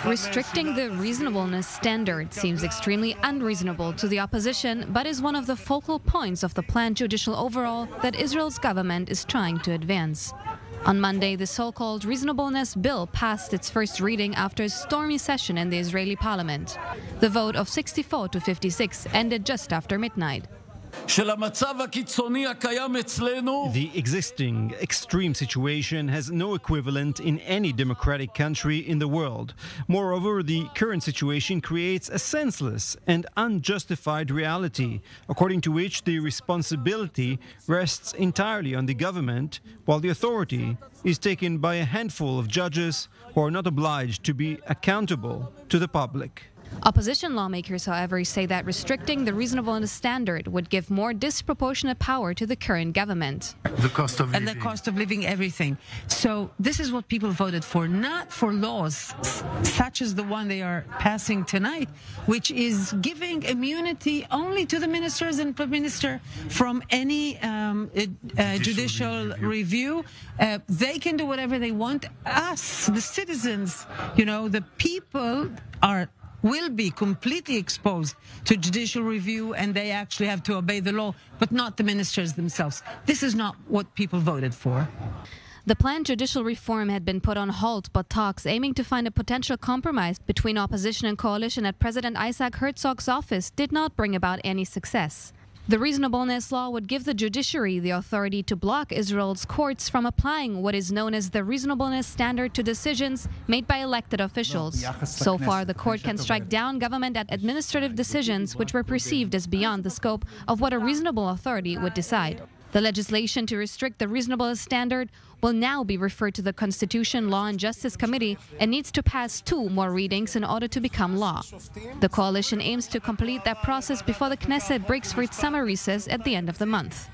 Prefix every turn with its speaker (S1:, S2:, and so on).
S1: Restricting the reasonableness standard seems extremely unreasonable to the opposition, but is one of the focal points of the planned judicial overhaul that Israel's government is trying to advance. On Monday, the so-called reasonableness bill passed its first reading after a stormy session in the Israeli parliament. The vote of 64 to 56 ended just after midnight.
S2: The existing extreme situation has no equivalent in any democratic country in the world. Moreover, the current situation creates a senseless and unjustified reality, according to which the responsibility rests entirely on the government, while the authority is taken by a handful of judges who are not obliged to be accountable to the public.
S1: Opposition lawmakers, however, say that restricting the reasonableness standard would give more disproportionate power to the current government.
S3: The cost of living, everything. So this is what people voted for, not for laws such as the one they are passing tonight, which is giving immunity only to the ministers and prime minister from any judicial review. They can do whatever they want. Us, the citizens, the people will be completely exposed to judicial review, and they actually have to obey the law, but not the ministers themselves. This is not what people voted for.
S1: The planned judicial reform had been put on hold, but talks aiming to find a potential compromise between opposition and coalition at President Isaac Herzog's office did not bring about any success. The reasonableness law would give the judiciary the authority to block Israel's courts from applying what is known as the reasonableness standard to decisions made by elected officials. So far, the court can strike down government at administrative decisions which were perceived as beyond the scope of what a reasonable authority would decide. The legislation to restrict the reasonableness standard will now be referred to the Constitution, Law and Justice Committee and needs to pass 2 more readings in order to become law. The coalition aims to complete that process before the Knesset breaks for its summer recess at the end of the month.